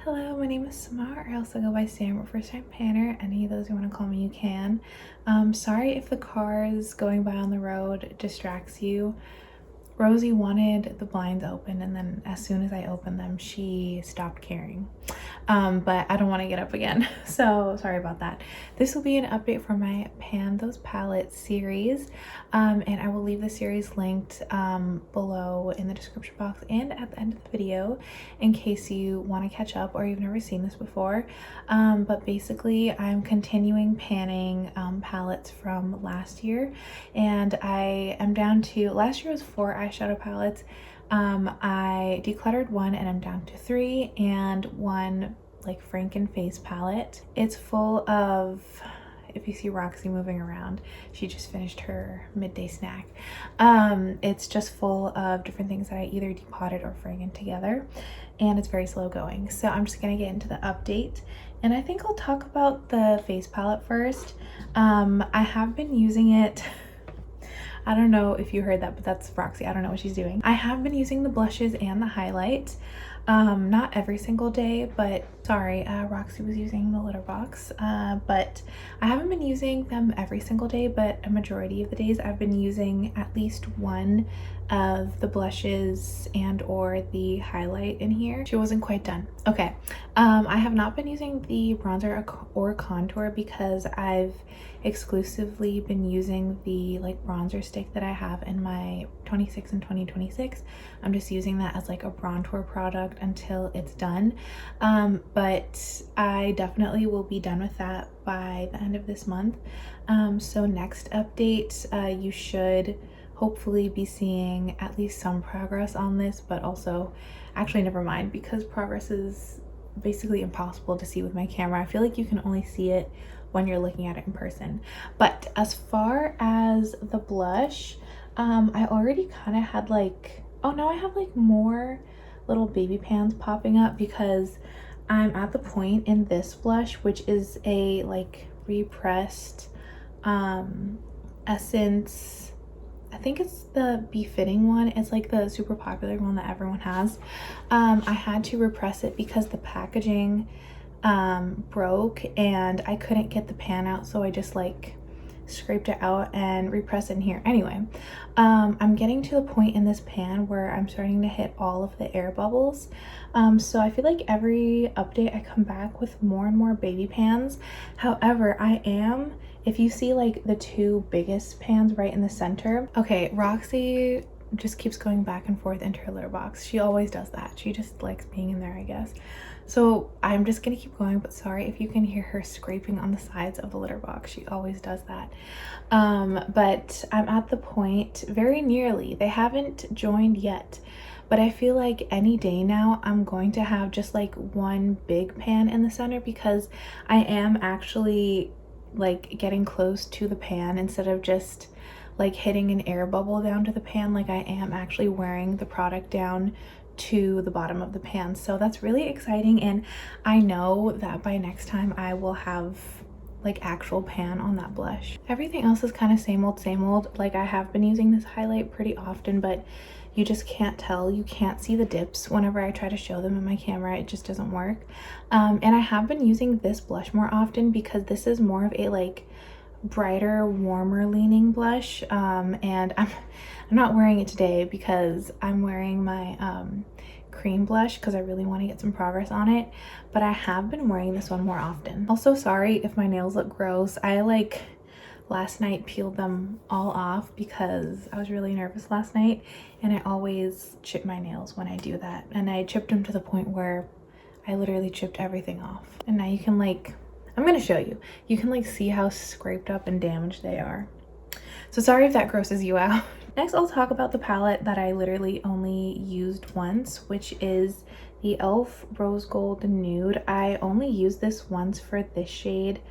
Hello, my name is Samar. I also go by Sam or First Time Panner. Any of those you want to call me, you can. Sorry if the cars going by on the road distracts you. Rosie wanted the blinds open, and then as soon as I opened them, she stopped caring. But I don't want to get up again, so sorry about that. This will be an update for my Pan Those Palettes series, and I will leave the series linked below in the description box and at the end of the video in case you want to catch up or you've never seen this before. But basically, I'm continuing panning palettes from last year, and I am down to, last year was 4 eyeshadow palettes. I decluttered one and I'm down to 3, and one like Franken face palette. It's full of, if you see Roxy moving around, she just finished her midday snack. It's just full of different things that I either depotted or Franken together, and it's very slow going. So I'm just gonna get into the update, and I think I'll talk about the face palette first. I have been using it. I don't know if you heard that, but that's Roxy. I don't know what she's doing. I have been using the blushes and the highlights. Not every single day, but sorry, Roxy was using the litter box. But I haven't been using them every single day, but a majority of the days I've been using at least one of the blushes and or the highlight in here. She wasn't quite done. Okay. I have not been using the bronzer or contour because I've exclusively been using the like bronzer stick that I have in my 26 and 2026. I'm just using that as like a bronzer product until it's done. But I definitely will be done with that by the end of this month. So next update, you should hopefully be seeing at least some progress on this, but also, actually never mind, because progress is basically impossible to see with my camera. I feel like you can only see it when you're looking at it in person. But as far as the blush, I already kind of had like, oh, now I have like more little baby pans popping up because I'm at the point in this blush, which is a like repressed Essence, I think it's the Befitting one. It's like the super popular one that everyone has. I had to repress it because the packaging broke and I couldn't get the pan out, so I just like scraped it out and repressed it in here. Anyway, I'm getting to the point in this pan where I'm starting to hit all of the air bubbles. So I feel like every update I come back with more and more baby pans. However, if you see like the 2 biggest pans right in the center. Okay, Roxy just keeps going back and forth into her litter box. She always does that. She just likes being in there, I guess. So I'm just gonna keep going, but sorry if you can hear her scraping on the sides of the litter box. She always does that. But I'm at the point, very nearly. They haven't joined yet, but I feel like any day now I'm going to have just like one big pan in the center because I am actually like getting close to the pan instead of just like hitting an air bubble down to the pan. Like I am actually wearing the product down to the bottom of the pan, so that's really exciting, and I know that by next time I will have like actual pan on that blush. Everything else is kind of same old. Like I have been using this highlight pretty often, but you just can't tell. You can't see the dips whenever I try to show them in my camera. It just doesn't work. And I have been using this blush more often because this is more of a like brighter, warmer leaning blush. And I'm not wearing it today because I'm wearing my cream blush because I really want to get some progress on it, but I have been wearing this one more often. Also, sorry if my nails look gross. I like last night peeled them all off because I was really nervous last night, and I always chip my nails when I do that, and I chipped them to the point where I literally chipped everything off. And now you can like, I'm gonna show you, you can like see how scraped up and damaged they are. So sorry if that grosses you out. Next, I'll talk about the palette that I literally only used once, which is the E.L.F. Rose Gold Nude. I only used this once for this shade.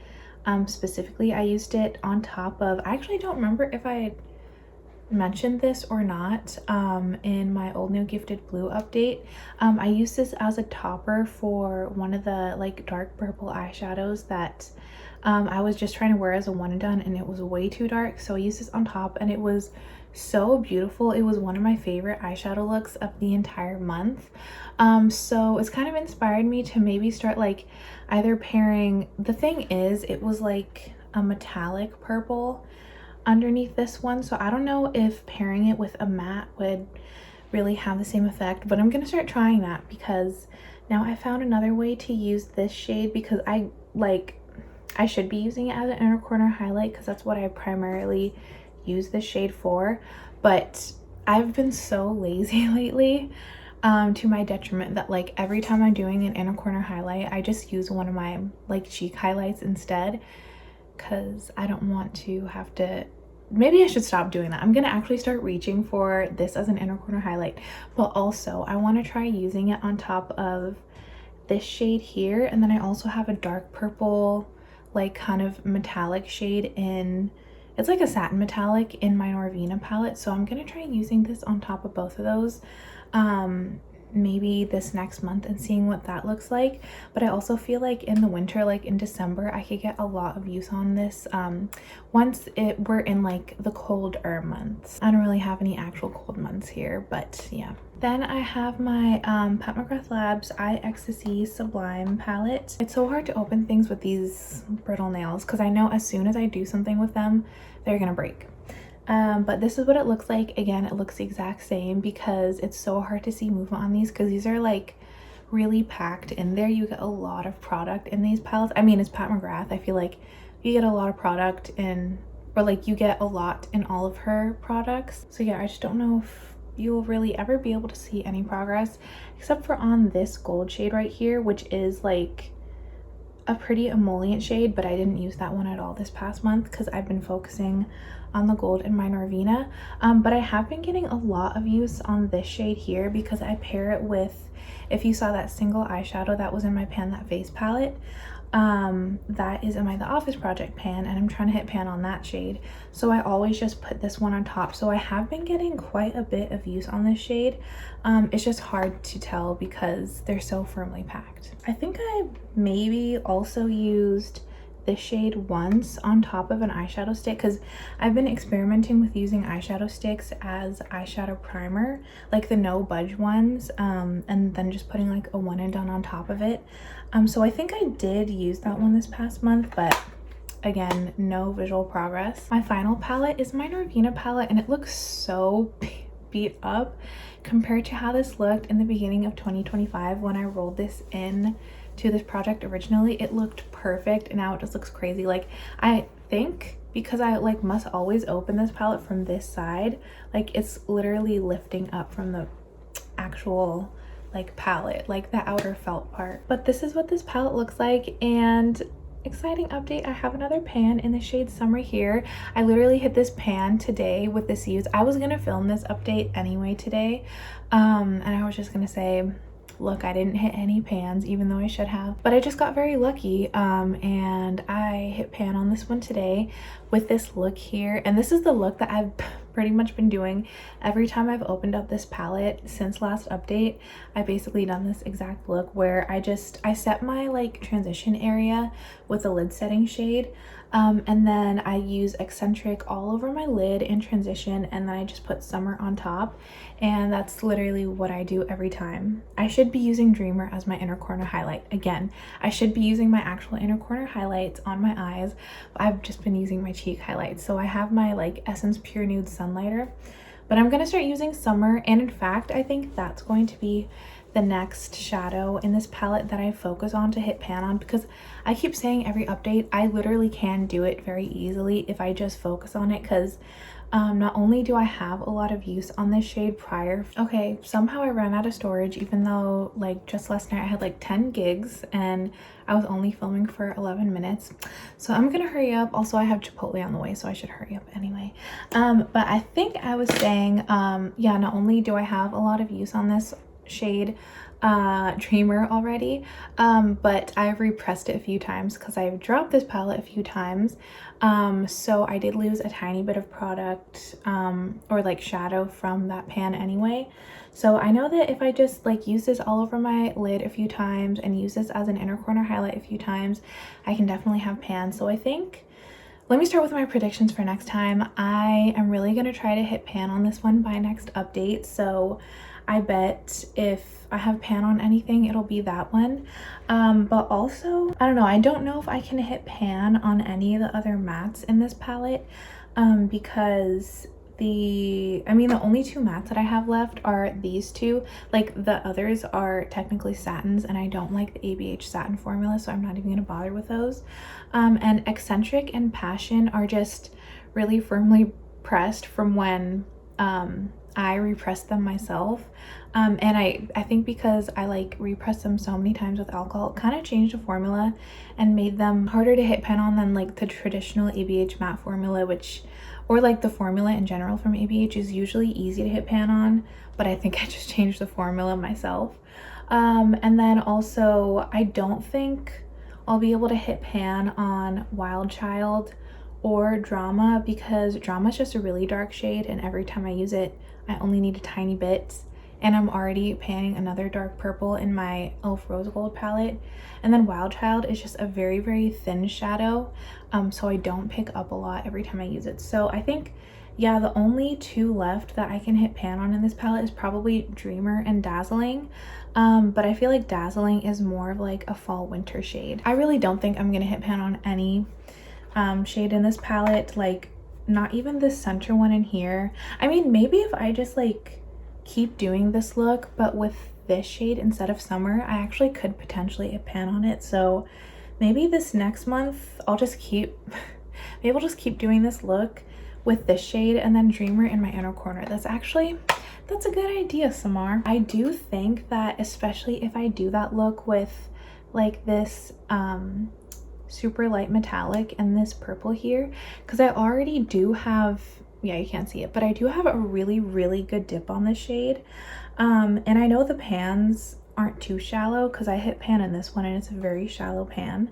Specifically, I used it on top of, I actually don't remember if I mentioned this or not in my old new gifted blue update. I used this as a topper for one of the like dark purple eyeshadows that I was just trying to wear as a one and done, and it was way too dark, so I used this on top and it was so beautiful. It was one of my favorite eyeshadow looks of the entire month. So it's kind of inspired me to maybe start like either pairing, the thing is it was like a metallic purple underneath this one, so I don't know if pairing it with a matte would really have the same effect, but I'm gonna start trying that because now I found another way to use this shade, because I should be using it as an inner corner highlight because that's what I primarily use this shade for, but I've been so lazy lately to my detriment that like every time I'm doing an inner corner highlight I just use one of my like cheek highlights instead, because I don't want to have to. Maybe I should stop doing that. I'm gonna actually start reaching for this as an inner corner highlight, but also I want to try using it on top of this shade here, and then I also have a dark purple like kind of metallic shade in, it's like a satin metallic in my Norvina palette, so I'm gonna try using this on top of both of those maybe this next month and seeing what that looks like. But I also feel like in the winter, like in December, I could get a lot of use on this once we're in like the colder months. I don't really have any actual cold months here, but yeah. Then I have my Pat McGrath Labs Eye Ecstasy Sublime palette. It's so hard to open things with these brittle nails because I know as soon as I do something with them, they're gonna break. But this is what it looks like. Again, it looks the exact same because it's so hard to see movement on these because these are like really packed in there. You get a lot of product in these palettes. I mean, it's Pat McGrath. I feel like you get a lot of product in, or like you get a lot in all of her products. So yeah, I just don't know if you'll really ever be able to see any progress except for on this gold shade right here, which is like a pretty emollient shade, but I didn't use that one at all this past month because I've been focusing on the gold in my Norvina. But I have been getting a lot of use on this shade here because I pair it with, if you saw that single eyeshadow that was in my Pan That Face palette, that is in my The Office Project pan, and I'm trying to hit pan on that shade, so I always just put this one on top. So I have been getting quite a bit of use on this shade. It's just hard to tell because they're so firmly packed. I think I maybe also used this shade once on top of an eyeshadow stick because I've been experimenting with using eyeshadow sticks as eyeshadow primer, like the no budge ones, and then just putting like a one and done on top of it. So I think I did use that one this past month, but again, no visual progress. My final palette is my Norvina palette, and it looks so beat up compared to how this looked in the beginning of 2025 when I rolled this in to this project originally. It looked perfect and now it just looks crazy. Like, I think because I like must always open this palette from this side, like it's literally lifting up from the actual like palette, like the outer felt part. But this is what this palette looks like, and exciting update, I have another pan in the shade Summer here. I literally hit this pan today with this use. I was gonna film this update anyway today, and I was just gonna say, look, I didn't hit any pans even though I should have, but I just got very lucky, and I hit pan on this one today with this look here. And this is the look that I've pretty much been doing every time I've opened up this palette since last update. I basically done this exact look where I set my like transition area with a lid setting shade, and then I use Eccentric all over my lid in transition, and then I just put Summer on top, and that's literally what I do every time. I should be using Dreamer as my inner corner highlight. Again, I should be using my actual inner corner highlights on my eyes, but I've just been using my cheek highlights. So I have my like Essence Pure Nude Sunlighter, but I'm gonna start using Summer, and in fact I think that's going to be the next shadow in this palette that I focus on to hit pan on, because I keep saying every update I literally can do it very easily if I just focus on it, because not only do I have a lot of use on this shade prior. Okay, somehow I ran out of storage even though like just last night I had like 10 gigs and I was only filming for 11 minutes. So I'm gonna hurry up. Also, I have Chipotle on the way, so I should hurry up anyway. But I think I was saying, yeah, not only do I have a lot of use on this shade, Dreamer already, but I've repressed it a few times because I've dropped this palette a few times. So I did lose a tiny bit of product or like shadow from that pan anyway. So I know that if I just like use this all over my lid a few times and use this as an inner corner highlight a few times, I can definitely have pan. So I think, let me start with my predictions for next time. I am really gonna try to hit pan on this one by next update. So I bet if I have pan on anything, it'll be that one. But also, I don't know, I don't know if I can hit pan on any of the other mattes in this palette, because the only two mattes that I have left are these two. Like the others are technically satins and I don't like the ABH satin formula, so I'm not even gonna bother with those. And Eccentric and Passion are just really firmly pressed from when I repressed them myself. And I think because I like repressed them so many times with alcohol, it kind of changed the formula and made them harder to hit pan on than like the traditional ABH matte formula, or like the formula in general from ABH is usually easy to hit pan on, but I think I just changed the formula myself. And then also, I don't think I'll be able to hit pan on Wild Child or Drama, because Drama is just a really dark shade and every time I use it, I only need a tiny bit. And I'm already panning another dark purple in my E.L.F. Rose Gold palette. And then Wild Child is just a very, very thin shadow, so I don't pick up a lot every time I use it. So I think, yeah, the only two left that I can hit pan on in this palette is probably Dreamer and Dazzling. But I feel like Dazzling is more of like a fall winter shade. I really don't think I'm gonna hit pan on any shade in this palette, like not even this center one in here. I mean, maybe if I just like keep doing this look but with this shade instead of Summer, I actually could potentially hit pan on it. So maybe this next month I'll just keep maybe I'll just keep doing this look with this shade and then Dreamer in my inner corner. That's a good idea, Samar. I do think that especially if I do that look with like this super light metallic and this purple here, because I already do have, yeah, you can't see it, but I do have a really, really good dip on this shade. And I know the pans aren't too shallow because I hit pan in this one and it's a very shallow pan.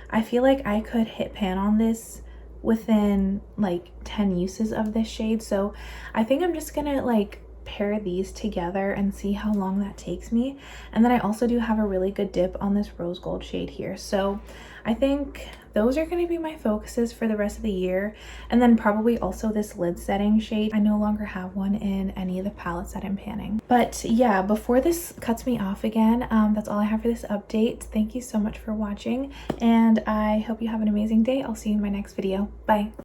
I feel like I could hit pan on this within like 10 uses of this shade. So I think I'm just gonna like pair these together and see how long that takes me. And then I also do have a really good dip on this rose gold shade here. So I think those are going to be my focuses for the rest of the year. And then probably also this lid setting shade. I no longer have one in any of the palettes that I'm panning. But yeah, before this cuts me off again, that's all I have for this update. Thank you so much for watching and I hope you have an amazing day. I'll see you in my next video. Bye.